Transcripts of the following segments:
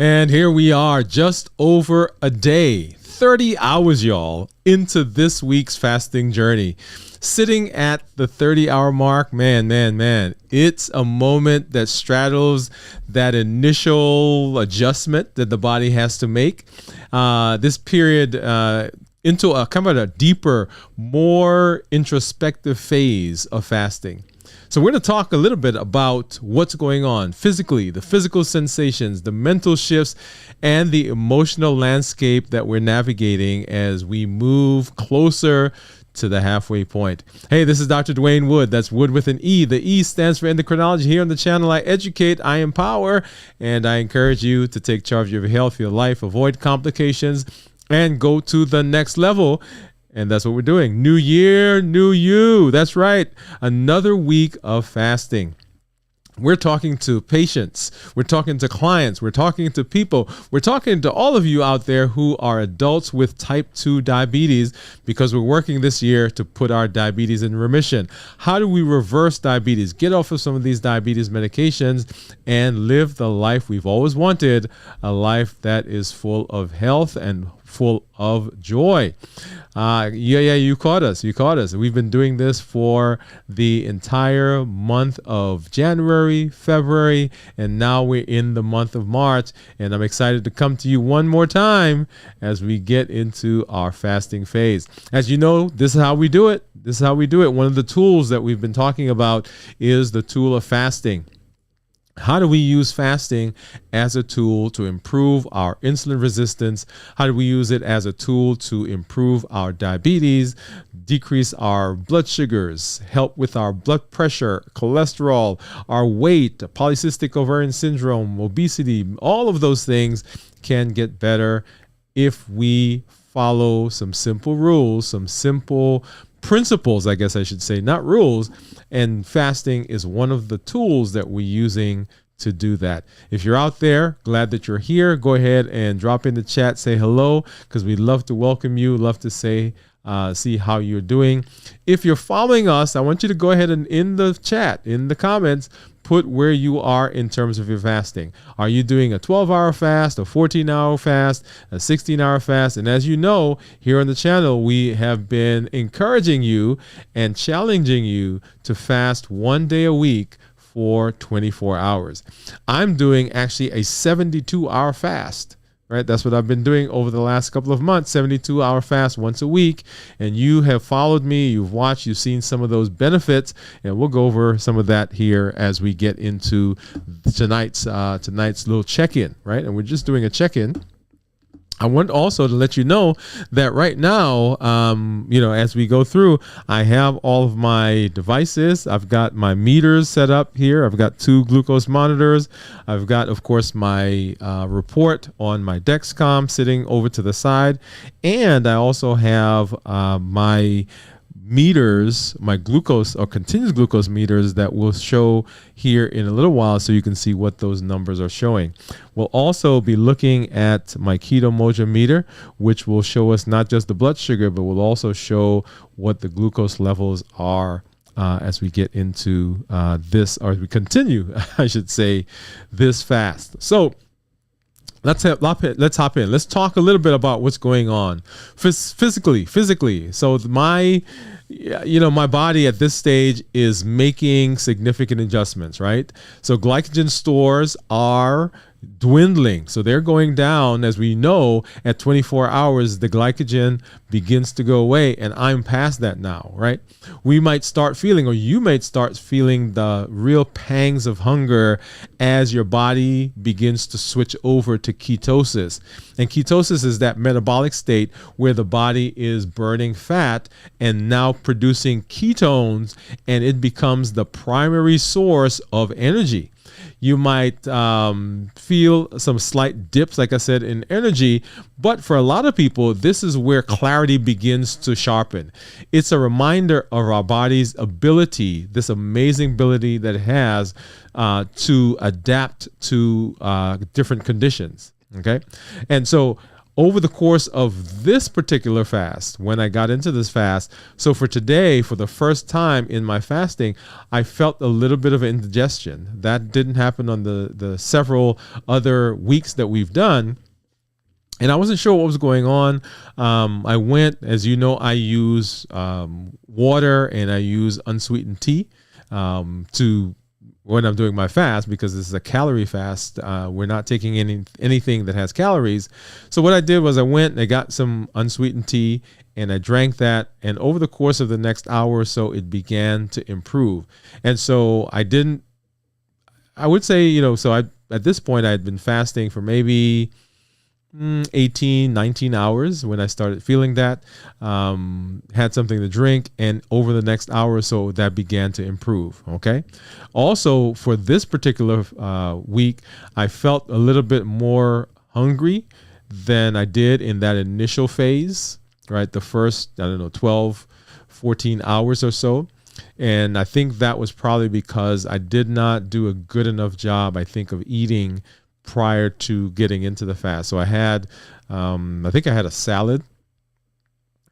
And here we are, just over a day, 30 hours, y'all, into this week's fasting journey. Sitting at the 30-hour mark, man, it's a moment that straddles that initial adjustment that the body has to make. This period into a kind of a deeper, more introspective phase of fasting. So we're going to talk a little bit about what's going on physically, the physical sensations, the mental shifts, and the emotional landscape that we're navigating as we move closer to the halfway point. Hey, this is Dr. Dwayne Wood. That's Wood with an E. The E stands for endocrinology. Here on the channel, I educate, I empower, and I encourage you to take charge of your health, your life, avoid complications, and go to the next level. And that's what we're doing. New year, new you. That's right. Another week of fasting. We're talking to patients. We're talking to clients. We're talking to people. We're talking to all of you out there who are adults with type 2 diabetes, because we're working this year to put our diabetes in remission. How do we reverse diabetes, get off of some of these diabetes medications, and live the life we've always wanted, a life that is full of health and full of joy. You caught us. We've been doing this for the entire month of January, February, and now we're in the month of March. And I'm excited to come to you one more time as we get into our fasting phase. As you know, this is how we do it. One of the tools that we've been talking about is the tool of fasting. How do we use fasting as a tool to improve our insulin resistance? How do we use it as a tool to improve our diabetes, decrease our blood sugars, help with our blood pressure, cholesterol, our weight, polycystic ovarian syndrome, obesity? All of those things can get better if we follow some simple rules, some simple principles, I guess I should say, not rules. And fasting is one of the tools that we're using to do that. If you're out there, glad that you're here, go ahead and drop in the chat, say hello, because we'd love to welcome you, love to see how you're doing. If you're following us, I want you to go ahead and in the chat, in the comments, put where you are in terms of your fasting. Are you doing a 12-hour fast, a 14-hour fast, a 16-hour fast? And as you know, here on the channel, we have been encouraging you and challenging you to fast one day a week for 24 hours. I'm doing actually a 72-hour fast. Right, that's what I've been doing over the last couple of months, 72-hour fast once a week. And you have followed me, you've watched, you've seen some of those benefits, and we'll go over some of that here as we get into tonight's little check-in, right? And we're just doing a check-in. I want also to let you know that right now, as we go through, I have all of my devices. I've got my meters set up here. I've got 2 glucose monitors. I've got, of course, my report on my Dexcom sitting over to the side. And I also have my meters, my glucose or continuous glucose meters that will show here in a little while, so you can see what those numbers are showing. We'll also be looking at my Keto Mojo meter, which will show us not just the blood sugar, but will also show what the glucose levels are as we get into this, or as we continue, I should say, this fast. So let's hop in. Let's talk a little bit about what's going on physically. So my body at this stage is making significant adjustments, right? So glycogen stores are dwindling. So they're going down. As we know, at 24 hours, the glycogen begins to go away, and I'm past that now, right? We might start feeling, or you might start feeling, the real pangs of hunger as your body begins to switch over to ketosis. And ketosis is that metabolic state where the body is burning fat and now producing ketones, and it becomes the primary source of energy. You might feel some slight dips, like I said, in energy. But for a lot of people, this is where clarity begins to sharpen. It's a reminder of our body's ability, this amazing ability that it has to adapt to different conditions. Okay. And so over the course of this particular fast, when I got into this fast, so for today, for the first time in my fasting, I felt a little bit of indigestion. That didn't happen on the several other weeks that we've done. And I wasn't sure what was going on. I went, as you know, I use water and I use unsweetened tea to when I'm doing my fast, because this is a calorie fast. We're not taking anything that has calories. So what I did was I went and I got some unsweetened tea and I drank that. And over the course of the next hour or so, it began to improve. And so I would say, at this point I had been fasting for maybe 18, 19 hours when I started feeling that, had something to drink, and over the next hour or so that began to improve. Okay. Also for this particular week, I felt a little bit more hungry than I did in that initial phase, right? The first, 12, 14 hours or so. And I think that was probably because I did not do a good enough job, I think, of eating prior to getting into the fast. So I had, I think I had a salad,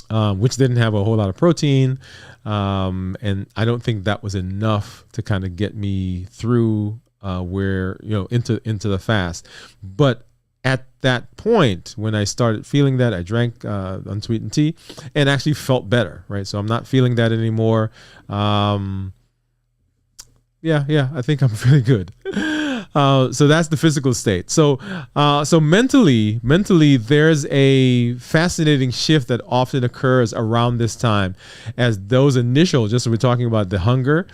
which didn't have a whole lot of protein. And I don't think that was enough to kind of get me through into the fast. But at that point, when I started feeling that, I drank unsweetened tea and actually felt better, right? So I'm not feeling that anymore. I think I'm really good. So that's the physical state. So mentally, there's a fascinating shift that often occurs around this time, as those initial, just so we're talking about the hunger,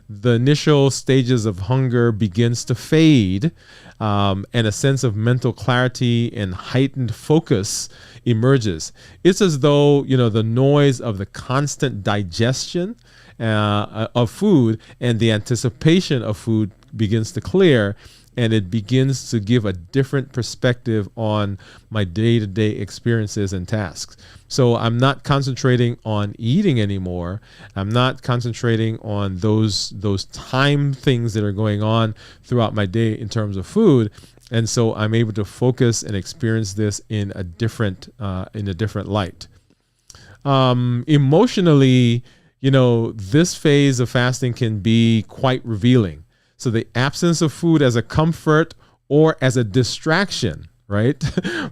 the initial stages of hunger begins to fade, and a sense of mental clarity and heightened focus emerges. It's as though, the noise of the constant digestion of food and the anticipation of food begins to clear, and it begins to give a different perspective on my day-to-day experiences and tasks. So I'm not concentrating on eating anymore. I'm not concentrating on those time things that are going on throughout my day in terms of food. And so I'm able to focus and experience this in a different light. Emotionally, this phase of fasting can be quite revealing. So the absence of food as a comfort or as a distraction, right,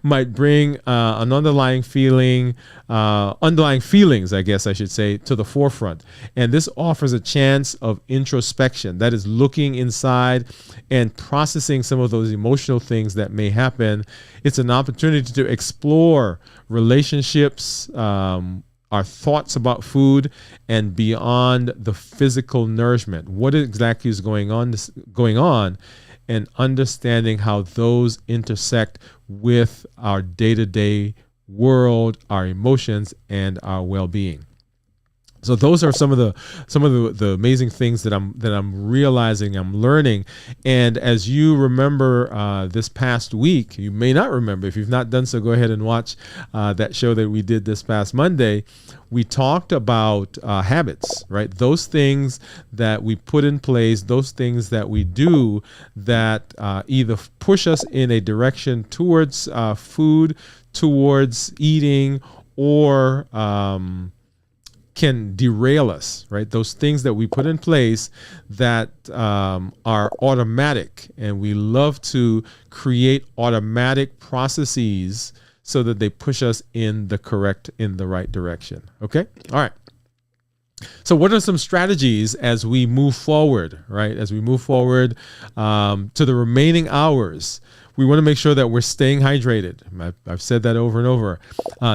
might bring an underlying feelings, I guess I should say, to the forefront. And this offers a chance of introspection, that is looking inside and processing some of those emotional things that may happen. It's an opportunity to explore relationships, our thoughts about food, and beyond the physical nourishment. What exactly is going on, and understanding how those intersect with our day-to-day world, our emotions, and our well-being. So those are some of the amazing things that I'm realizing, I'm learning. And as you remember this past week, you may not remember. If you've not done so, go ahead and watch that show that we did this past Monday. We talked about habits, right? Those things that we put in place, those things that we do that either push us in a direction towards food, towards eating, or can derail us, right? Those things that we put in place that are automatic, and we love to create automatic processes so that they push us in the right direction. Okay. All right. So what are some strategies as we move forward, right? As we move forward to the remaining hours, we want to make sure that we're staying hydrated. I've said that over and over.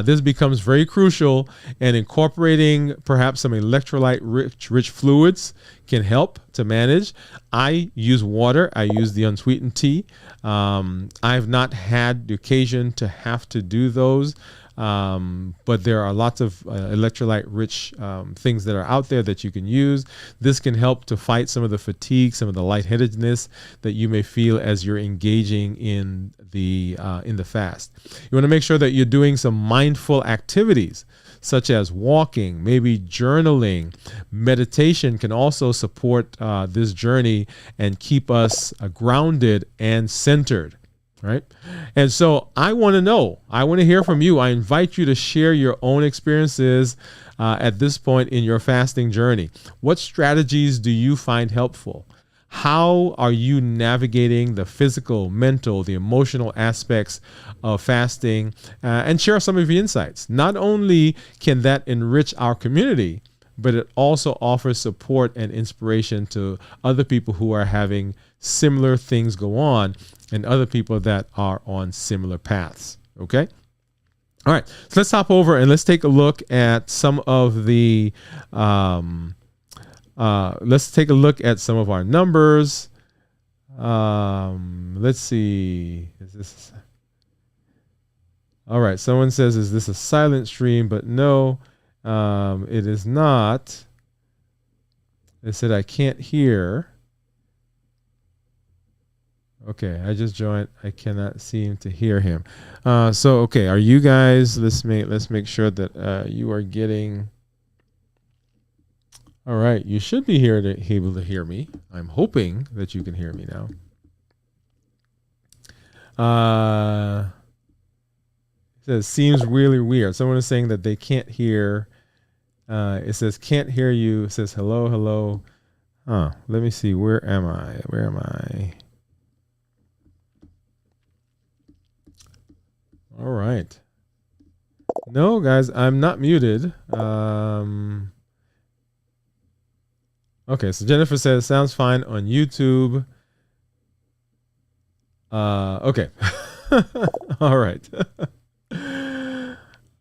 This becomes very crucial, and incorporating perhaps some electrolyte-rich fluids can help to manage. I use water. I use the unsweetened tea. I've not had the occasion to have to do those. But there are lots of electrolyte-rich things that are out there that you can use. This can help to fight some of the fatigue, some of the lightheadedness that you may feel as you're engaging in the fast. You want to make sure that you're doing some mindful activities, such as walking, maybe journaling. Meditation can also support this journey and keep us grounded and centered. right? And so I want to know, I want to hear from you. I invite you to share your own experiences at this point in your fasting journey. What strategies do you find helpful? How are you navigating the physical, mental, the emotional aspects of fasting? And share some of your insights. Not only can that enrich our community, but it also offers support and inspiration to other people who are having similar things go on and other people that are on similar paths. Okay. All right. So let's hop over and let's take a look at some of the, let's take a look at some of our numbers. Let's see. Is this, all right. Someone says, is this a silent stream? But no, it is not. They said, I can't hear. Okay, I just joined. I cannot seem to hear him. So okay, are you guys? Let's make sure that you are getting. All right, you should be able to hear me. I'm hoping that you can hear me now. It says seems really weird. Someone is saying that they can't hear. It says can't hear you. It says hello, hello. Let me see. Where am I? Where am I? All right. No, guys, I'm not muted. Okay, so Jennifer says sounds fine on YouTube. Okay. All right.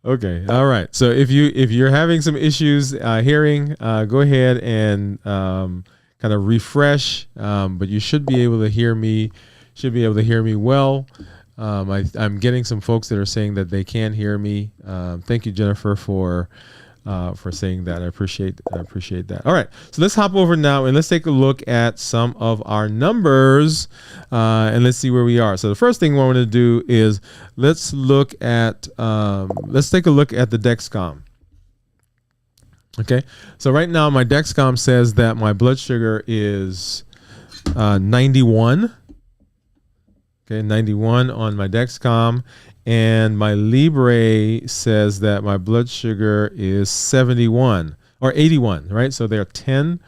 Okay. All right. So if you're having some issues hearing, go ahead and kind of refresh. But you should be able to hear me. Should be able to hear me well. I'm getting some folks that are saying that they can hear me. Thank you, Jennifer, for saying that. I appreciate that. All right, so let's hop over now and let's take a look at some of our numbers and let's see where we are. So the first thing we want to do is let's take a look at the Dexcom. Okay, so right now my Dexcom says that my blood sugar is 91. Okay, 91 on my Dexcom, and my Libre says that my blood sugar is 71 or 81, right? So they're 10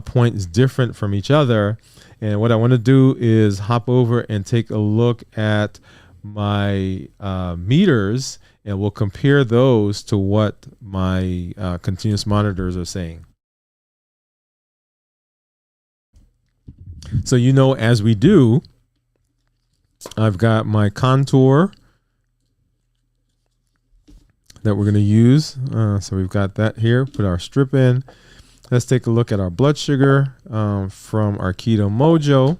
points different from each other. And what I want to do is hop over and take a look at my meters, and we'll compare those to what my continuous monitors are saying. So, as we do, I've got my contour that we're going to use. So we've got that here. Put our strip in. Let's take a look at our blood sugar from our Keto Mojo.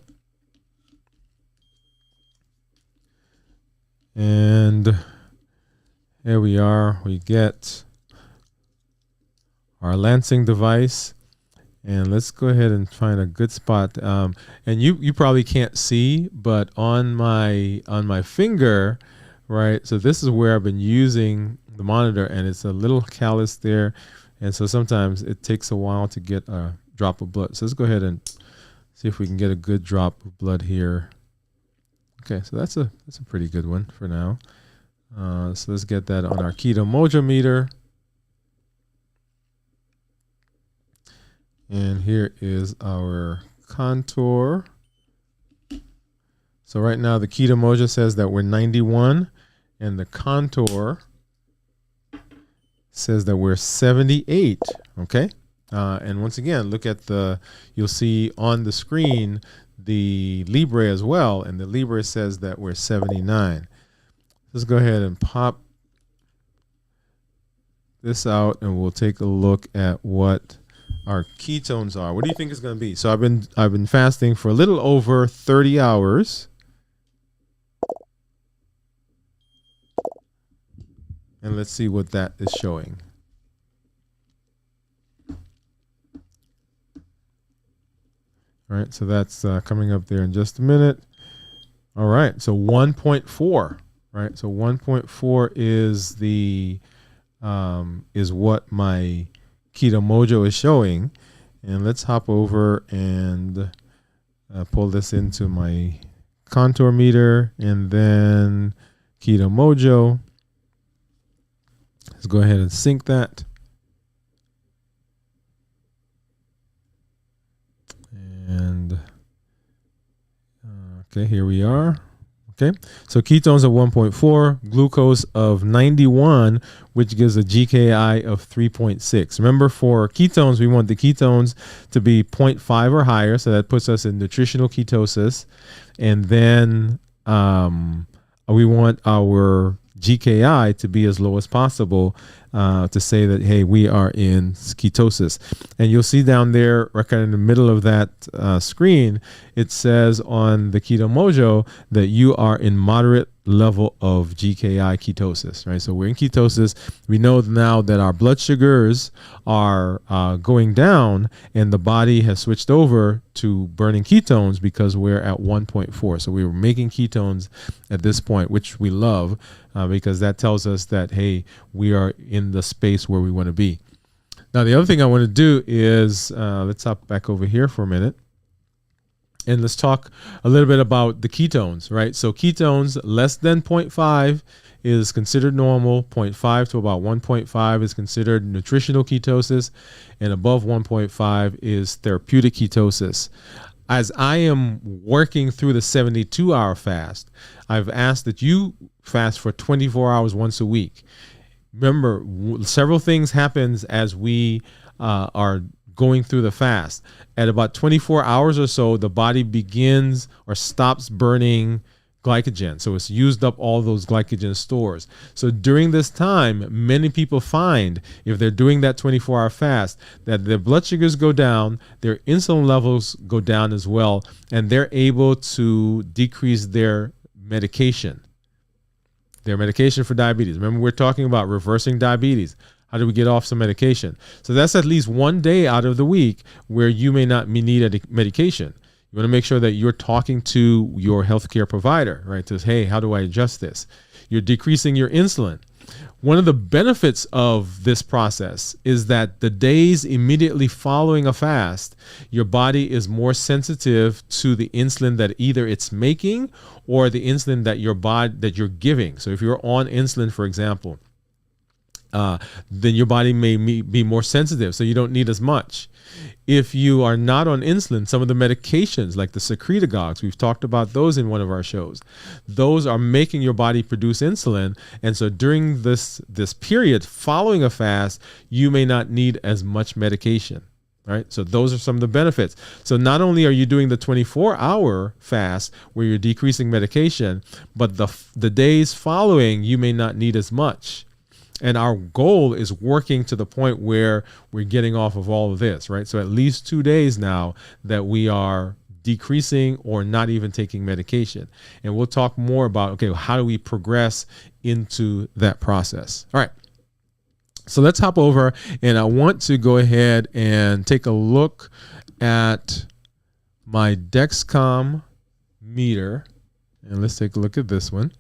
And here we are. We get our Lansing device. And let's go ahead and find a good spot. And you probably can't see, but on my finger, right? So this is where I've been using the monitor, and it's a little callus there. And so sometimes it takes a while to get a drop of blood. So let's go ahead and see if we can get a good drop of blood here. Okay, so that's a pretty good one for now. So let's get that on our Keto Mojo meter. And here is our contour. So right now the Keto Mojo says that we're 91, and the contour says that we're 78. Okay. And once again, look at you'll see on the screen the Libre as well, and the Libre says that we're 79. Let's go ahead and pop this out, and we'll take a look at what our ketones are. What do you think it's going to be? So I've been fasting for a little over 30 hours. And let's see what that is showing. All right, so that's coming up there in just a minute. All right, so 1.4, right? So 1.4 is is what my Keto Mojo is showing. And let's hop over and pull this into my Contour Meter, and then Keto Mojo. Let's go ahead and sync that. And okay, here we are. Okay, so ketones of 1.4, glucose of 91, which gives a GKI of 3.6. Remember, for ketones, we want the ketones to be 0.5 or higher, so that puts us in nutritional ketosis. And then we want our GKI to be as low as possible to say that, hey, we are in ketosis. And you'll see down there, right kind of in the middle of that screen, it says on the Keto Mojo that you are in moderate level of GKI ketosis, right? So we're in ketosis. We know now that our blood sugars are going down, and the body has switched over to burning ketones because we're at 1.4. So we were making ketones at this point, which we love because that tells us that, hey, we are in the space where we want to be. Now, the other thing I want to do is let's hop back over here for a minute. And let's talk a little bit about the ketones, right? So ketones less than 0.5 is considered normal. 0.5 to about 1.5 is considered nutritional ketosis. And above 1.5 is therapeutic ketosis. As I am working through the 72-hour fast, I've asked that you fast for 24 hours once a week. Remember, several things happens as we are going through the fast. At about 24 hours or so, the body begins or stops burning glycogen. So it's used up all those glycogen stores. So during this time, many people find, if they're doing that 24-hour fast, that their blood sugars go down, their insulin levels go down as well, and they're able to decrease their medication for diabetes. Remember, we're talking about reversing diabetes. How do we get off some medication? So that's at least one day out of the week where you may not need a medication. You want to make sure that you're talking to your healthcare provider, right? To say, hey, how do I adjust this? You're decreasing your insulin. One of the benefits of this process is that the days immediately following a fast, your body is more sensitive to the insulin that either it's making or the insulin that you're giving. So if you're on insulin, for example, then your body may be more sensitive, so you don't need as much. If you are not on insulin, some of the medications like the secretagogues, we've talked about those in one of our shows, those are making your body produce insulin. And so during this period following a fast, you may not need as much medication. Right. So those are some of the benefits. So not only are you doing the 24-hour fast where you're decreasing medication, but the days following, you may not need as much. And our goal is working to the point where we're getting off of all of this, right? So at least 2 days now that we are decreasing or not even taking medication. And we'll talk more about, okay, how do we progress into that process? All right. So let's hop over, and I want to go ahead and take a look at my Dexcom meter. And let's take a look at this one.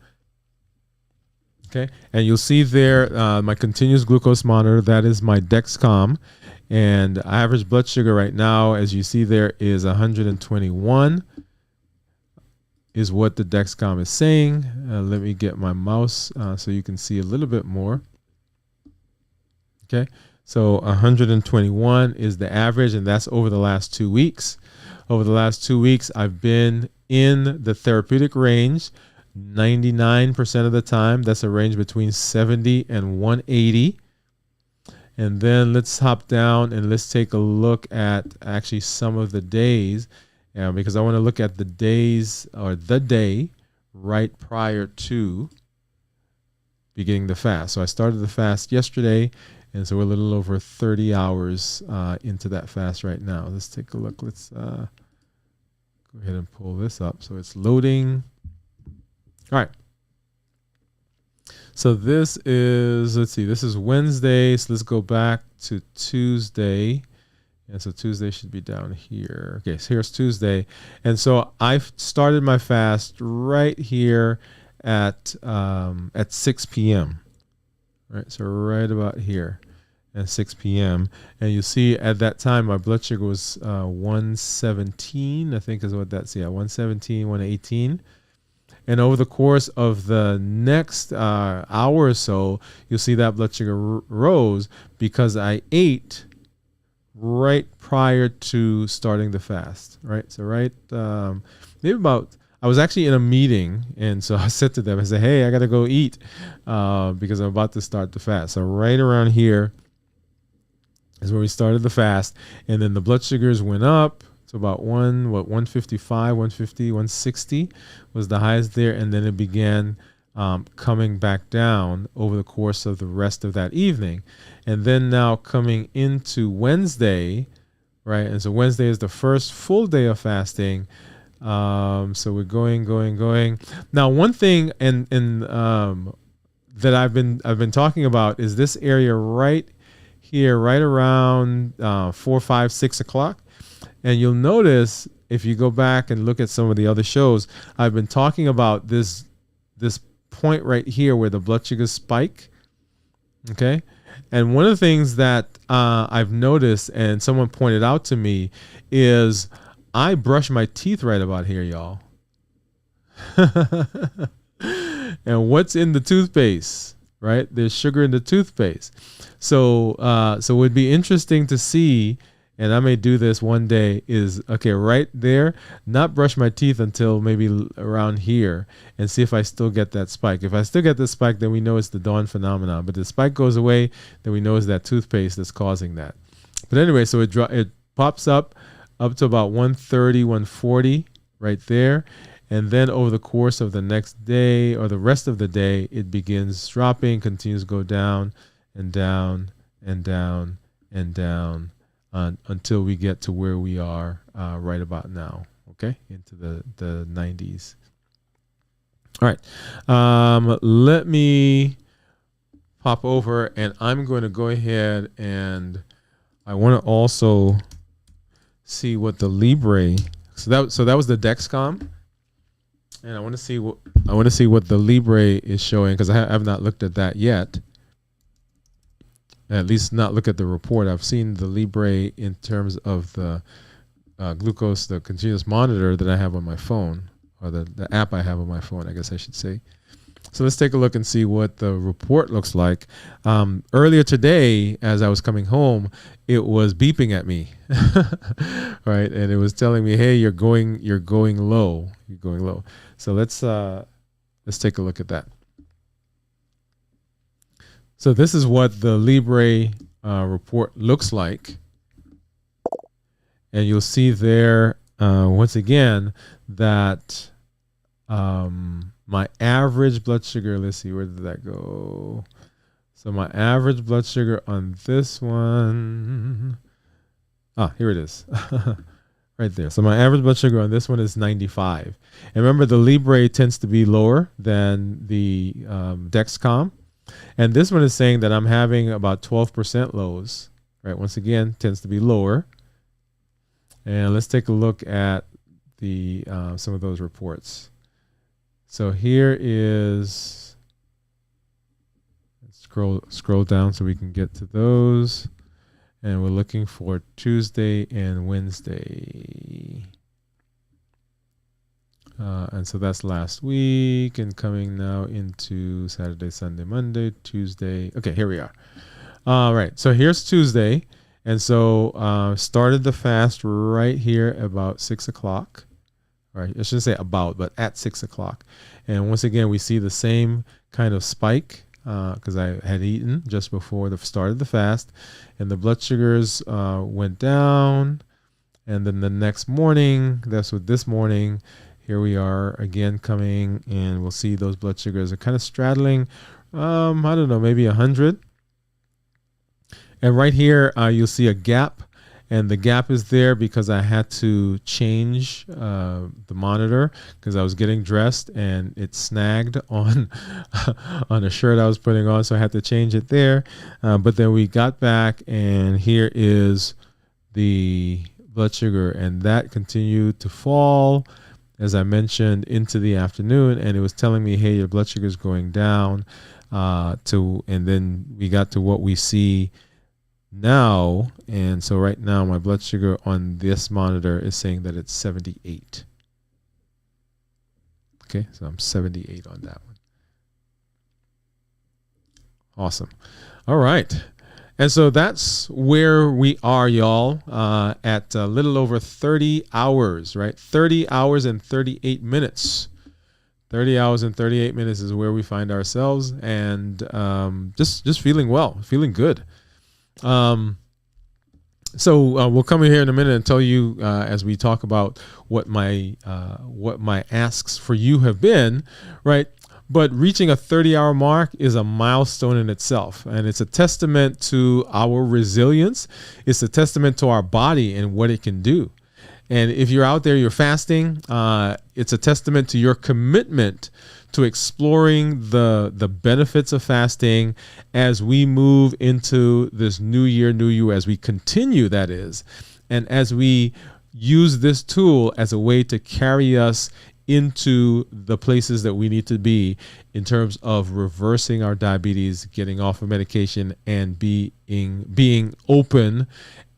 Okay, and you'll see there my continuous glucose monitor. That is my Dexcom, and average blood sugar right now, as you see there, is 121. Is what the Dexcom is saying. Let me get my mouse so you can see a little bit more. Okay, so 121 is the average, and that's over the last 2 weeks. Over the last 2 weeks, I've been in the therapeutic range 99% of the time. That's a range between 70 and 180. And then let's hop down and let's take a look at actually some of the days, because I want to look at the days or the day right prior to beginning the fast. So I started the fast yesterday, and so we're a little over 30 hours into that fast right now. Let's take a look. Let's go ahead and pull this up. So it's loading. All right. So this is, let's see, this is Wednesday. So let's go back to Tuesday. And so Tuesday should be down here. Okay, so here's Tuesday. And so I've started my fast right here at 6 p.m. All right, so right about here at 6 p.m. And you see at that time, my blood sugar was 117, I think is what that's, yeah, 117, 118. And over the course of the next hour or so, you'll see that blood sugar rose because I ate right prior to starting the fast, right? So maybe about, I was actually in a meeting, and so I said to them, I said, hey, I got to go eat because I'm about to start the fast. So right around here is where we started the fast, and then the blood sugars went up. So about 155, 150, 160 was the highest there, and then it began coming back down over the course of the rest of that evening. And then now coming into Wednesday, right? And so Wednesday is the first full day of fasting. So we're going. Now, one thing that I've been talking about is this area right here, right around 4, 5, 6 o'clock. And you'll notice if you go back and look at some of the other shows, I've been talking about this point right here where the blood sugars spike. Okay. And one of the things that I've noticed and someone pointed out to me is I brush my teeth right about here, y'all. And what's in the toothpaste, right? There's sugar in the toothpaste. So it would be interesting to see, and I may do this one day, is, okay, right there, not brush my teeth until maybe around here and see if I still get that spike. If I still get the spike, then we know it's the dawn phenomenon. But the spike goes away, then we know it's that toothpaste that's causing that. But anyway, so it pops up to about 130, 140 right there. And then over the course of the next day or the rest of the day, it begins dropping, continues to go down and down and down and down until we get to where we are right about now, okay, into the 90s. All right, let me pop over, and I'm going to go ahead, and I want to also see what the Libre. So that was the Dexcom, and I want to see what the Libre is showing, because I have not looked at that yet. At least not look at the report. I've seen the Libre in terms of the glucose, the continuous monitor that I have on my phone, or the app I have on my phone, I guess I should say. So let's take a look and see what the report looks like. Earlier today, as I was coming home, it was beeping at me, right? And it was telling me, hey, you're going low. You're going low. So let's take a look at that. So this is what the Libre report looks like. And you'll see there, once again, that my average blood sugar, let's see, where did that go? So my average blood sugar on this one, here it is, right there. So my average blood sugar on this one is 95. And remember, the Libre tends to be lower than the Dexcom. And this one is saying that I'm having about 12% lows, right? Once again, tends to be lower. And let's take a look at the some of those reports. So here is, let's scroll down so we can get to those. And we're looking for Tuesday and Wednesday. And so that's last week, and coming now into Saturday, Sunday, Monday, Tuesday. Okay, here we are. All right, so here's Tuesday. And so started the fast right here about 6 o'clock. All right, I shouldn't say about, but at 6 o'clock. And once again, we see the same kind of spike because I had eaten just before the start of the fast. And the blood sugars went down. And then the next morning, that's what this morning, here we are again coming, and we'll see those blood sugars are kind of straddling, I don't know, maybe 100. And right here, you'll see a gap, and the gap is there because I had to change the monitor because I was getting dressed and it snagged on on a shirt I was putting on, so I had to change it there. But then we got back, and here is the blood sugar, and that continued to fall, as I mentioned, into the afternoon, and it was telling me, hey, your blood sugar is going down and then we got to what we see now. And so right now my blood sugar on this monitor is saying that it's 78. Okay, so I'm 78 on that one. Awesome. All right. And so that's where we are, y'all, at a little over 30 hours, right? 30 hours and 38 minutes. 30 hours and 38 minutes is where we find ourselves, and just feeling well, feeling good. So we'll come in here in a minute and tell you as we talk about what my asks for you have been, right? But reaching a 30-hour mark is a milestone in itself, and it's a testament to our resilience. It's a testament to our body and what it can do. And if you're out there, you're fasting, it's a testament to your commitment to exploring the benefits of fasting as we move into this new year, new you, as we continue, that is, and as we use this tool as a way to carry us into the places that we need to be in terms of reversing our diabetes, getting off of medication, and being open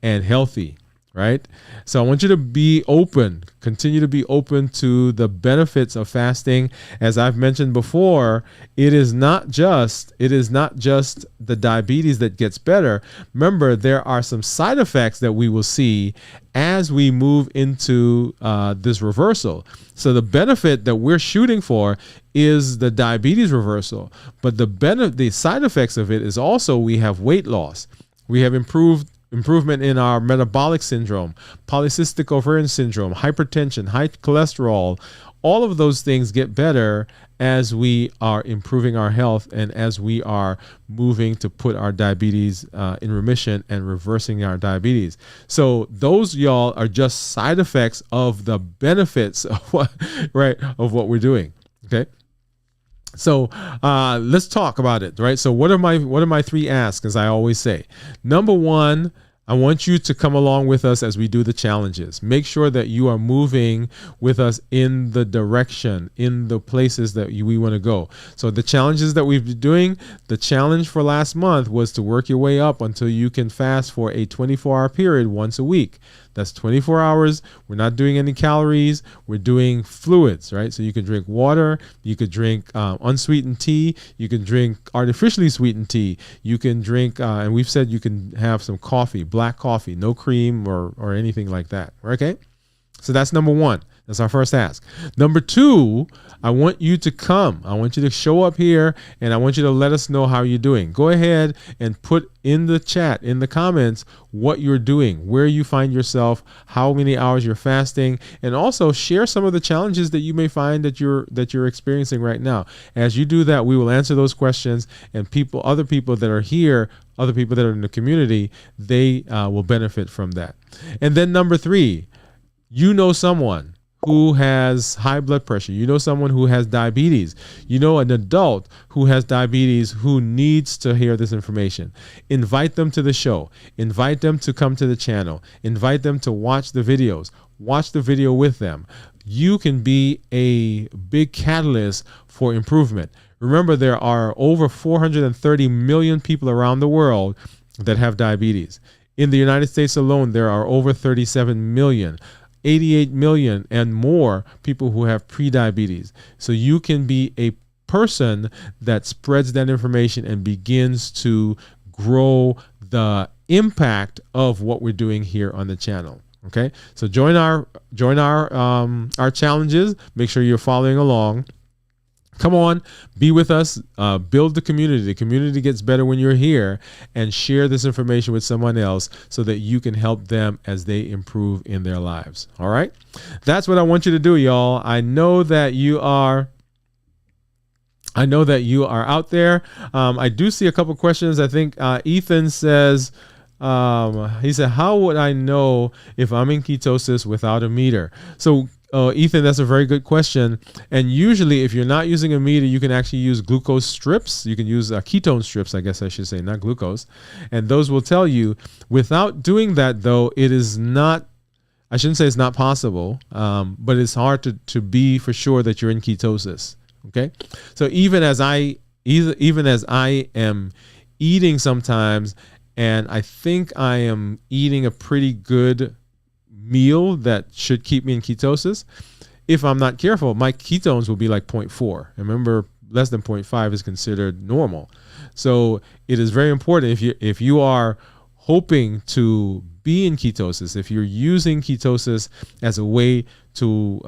and healthy, right? So I want you to be open, continue to be open to the benefits of fasting. As I've mentioned before, it is not just the diabetes that gets better. Remember, there are some side effects that we will see as we move into this reversal. So the benefit that we're shooting for is the diabetes reversal, but the side effects of it is also we have weight loss, we have improvement in our metabolic syndrome, polycystic ovarian syndrome, hypertension, high cholesterol. All of those things get better as we are improving our health and as we are moving to put our diabetes in remission and reversing our diabetes. So those, y'all, are just side effects of the benefits of what we're doing. Okay. So let's talk about it, right? So what are my three asks, as I always say? Number one, I want you to come along with us as we do the challenges. Make sure that you are moving with us in the direction, in the places that we want to go. So the challenges that we've been doing, the challenge for last month was to work your way up until you can fast for a 24-hour period once a week. That's 24 hours. We're not doing any calories. We're doing fluids, right? So you can drink water. You could drink unsweetened tea. You can drink artificially sweetened tea. You can drink, and we've said you can have some coffee, black coffee, no cream or anything like that. Okay? So that's number one. That's our first ask. Number two, I want you to come. I want you to show up here, and I want you to let us know how you're doing. Go ahead and put in the chat, in the comments, what you're doing, where you find yourself, how many hours you're fasting, and also share some of the challenges that you may find that you're experiencing right now. As you do that, we will answer those questions, and other people that are here, other people that are in the community, they will benefit from that. And then number three, you know someone who has high blood pressure, you know someone who has diabetes, you know an adult who has diabetes who needs to hear this information. Invite them to the show. Invite them to come to the channel. Invite them to watch the videos. Watch the video with them. You can be a big catalyst for improvement. Remember, there are over 430 million people around the world that have diabetes. In the United States alone, there are over 37 million. 88 million and more people who have prediabetes. So you can be a person that spreads that information and begins to grow the impact of what we're doing here on the channel. Okay, so join our challenges. Make sure you're following along. Come on, be with us, build the community. The community gets better when you're here, and share this information with someone else so that you can help them as they improve in their lives. All right? That's what I want you to do, y'all. I know that you are out there. I do see a couple questions. I think Ethan says, he said, how would I know if I'm in ketosis without a meter? So Ethan, that's a very good question. And usually if you're not using a meter, you can actually use glucose strips. You can use ketone strips, I guess I should say, not glucose. And those will tell you. Without doing that, though, it is not, I shouldn't say it's not possible, but it's hard to be for sure that you're in ketosis. Okay. So even as I am eating sometimes, and I think I am eating a pretty good meal that should keep me in ketosis, if I'm not careful, my ketones will be like 0.4. Remember, less than 0.5 is considered normal. So it is very important if you are hoping to be in ketosis, if you're using ketosis as a way to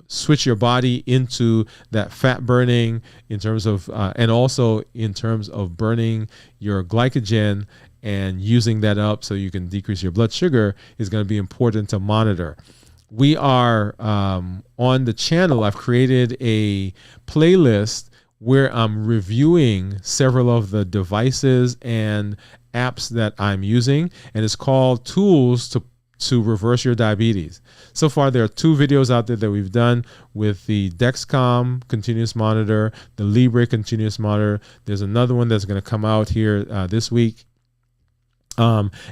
switch your body into that fat burning in terms of, and also in terms of burning your glycogen and using that up so you can decrease your blood sugar, is going to be important to monitor. We are on the channel. I've created a playlist where I'm reviewing several of the devices and apps that I'm using, and it's called Tools to Reverse Your Diabetes. So far, there are 2 videos out there that we've done with the Dexcom continuous monitor, the Libre continuous monitor. There's another one that's going to come out here this week.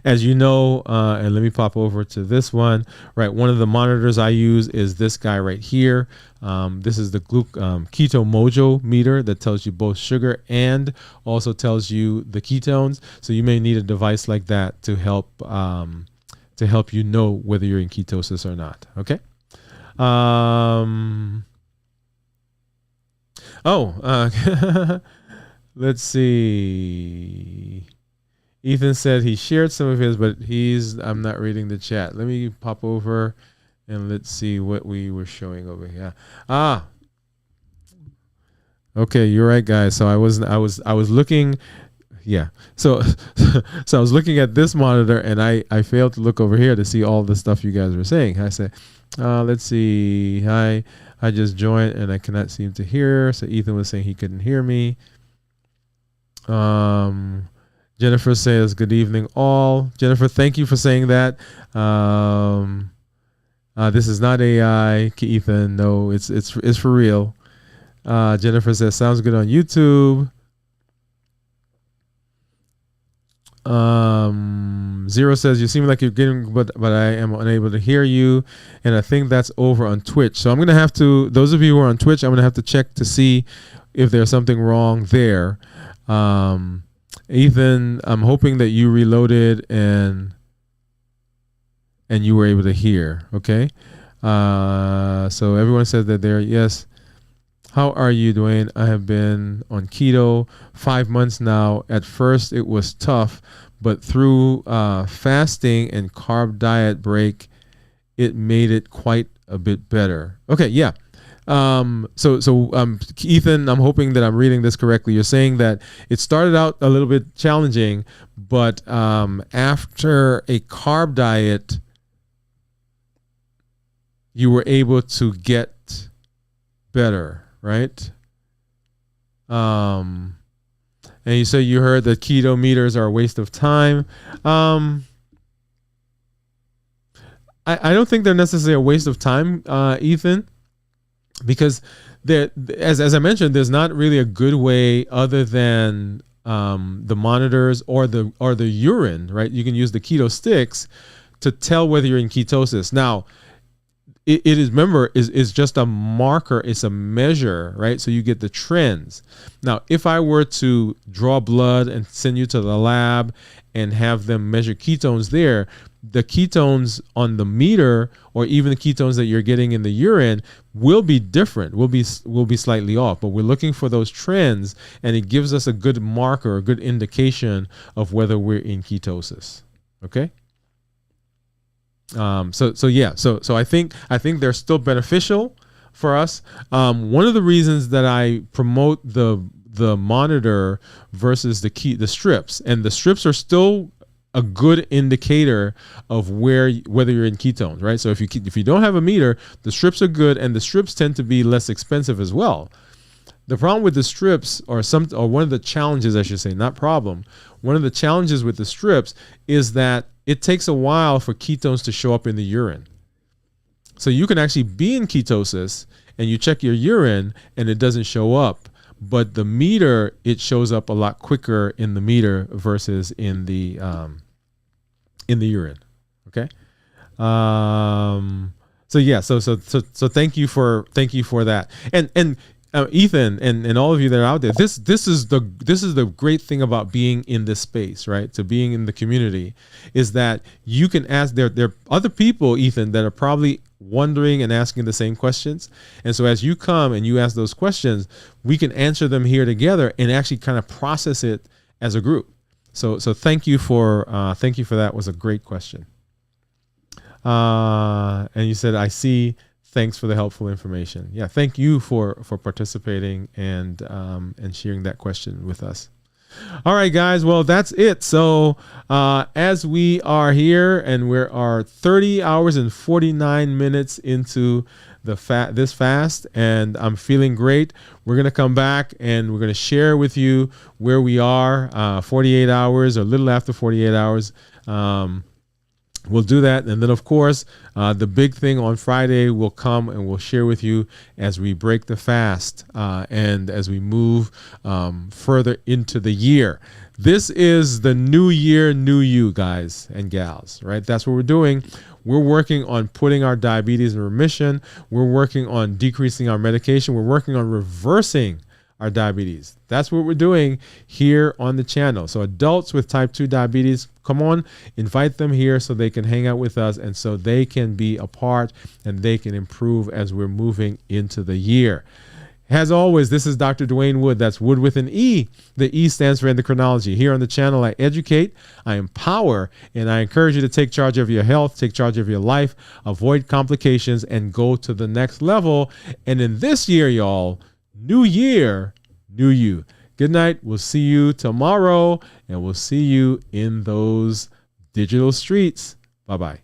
As you know, and let me pop over to this one, right? One of the monitors I use is this guy right here. This is the Keto Mojo meter that tells you both sugar and also tells you the ketones. So you may need a device like that to help you know whether you're in ketosis or not. Okay. Let's see. Ethan said he shared some of his, but I'm not reading the chat. Let me pop over and let's see what we were showing over here. Okay, you're right, guys. So I was looking, yeah. So I was looking at this monitor and I failed to look over here to see all the stuff you guys were saying. I said, let's see. Hi, I just joined and I cannot seem to hear. So Ethan was saying he couldn't hear me. Jennifer says, good evening, all. Jennifer, thank you for saying that. This is not AI, Ethan. No, it's for real. Jennifer says, sounds good on YouTube. Zero says, you seem like you're getting, but I am unable to hear you. And I think that's over on Twitch. So I'm going to have to, those of you who are on Twitch, I'm going to have to check to see if there's something wrong there. Ethan, I'm hoping that you reloaded and you were able to hear. Okay. So everyone said that they're, yes. How are you, Dwayne? I have been on keto 5 months now. At first it was tough, but through fasting and carb diet break, it made it quite a bit better. Okay. Yeah. Ethan, I'm hoping that I'm reading this correctly. You're saying that it started out a little bit challenging, but after a carb diet, you were able to get better, right? And you said you heard that keto meters are a waste of time. I don't think they're necessarily a waste of time, Ethan. Because as I mentioned, there's not really a good way other than the monitors or the urine, right? You can use the keto sticks to tell whether you're in ketosis. Now, it is, remember, is just a marker. It's a measure, right? So you get the trends. Now, if I were to draw blood and send you to the lab and have them measure ketones there, the ketones on the meter or even the ketones that you're getting in the urine will be different, will be slightly off, but we're looking for those trends, and it gives us a good marker, a good indication of whether we're in ketosis. Okay. So I think they're still beneficial for us. One of the reasons that I promote the monitor versus the strips, and the strips are still a good indicator of whether you're in ketones, right? So if you don't have a meter, the strips are good, and the strips tend to be less expensive as well. The problem with the strips, or one of the challenges, I should say, not problem, one of the challenges with the strips is that it takes a while for ketones to show up in the urine. So you can actually be in ketosis and you check your urine and it doesn't show up, but the meter, it shows up a lot quicker in the meter versus in the urine. Okay. So thank you for that. And Ethan and all of you that are out there, this is the great thing about being in this space, right? So being in the community is that you can ask, there are other people, Ethan, that are probably wondering and asking the same questions. And so as you come and you ask those questions, we can answer them here together and actually kind of process it as a group. So thank you for that. It was a great question. And you said, I see. Thanks for the helpful information. Yeah, thank you for participating and sharing that question with us. All right, guys. Well, that's it. So as we are here and we are 30 hours and 49 minutes into this fast, and I'm feeling great. We're going to come back and we're going to share with you where we are 48 hours or a little after 48 hours. We'll do that. And then, of course, the big thing on Friday will come and we'll share with you as we break the fast and as we move further into the year. This is the new year, new you, guys and gals, right? That's what we're doing. We're working on putting our diabetes in remission. We're working on decreasing our medication. We're working on reversing our diabetes. That's what we're doing here on the channel. So adults with type 2 diabetes, come on, invite them here so they can hang out with us and so they can be a part and they can improve as we're moving into the year. As always, this is Dr. Dwayne Wood. That's Wood with an E. The E stands for endocrinology. Here on the channel, I educate, I empower, and I encourage you to take charge of your health, take charge of your life, avoid complications, and go to the next level. And in this year, y'all, new year, new you. Good night. We'll see you tomorrow, and we'll see you in those digital streets. Bye-bye.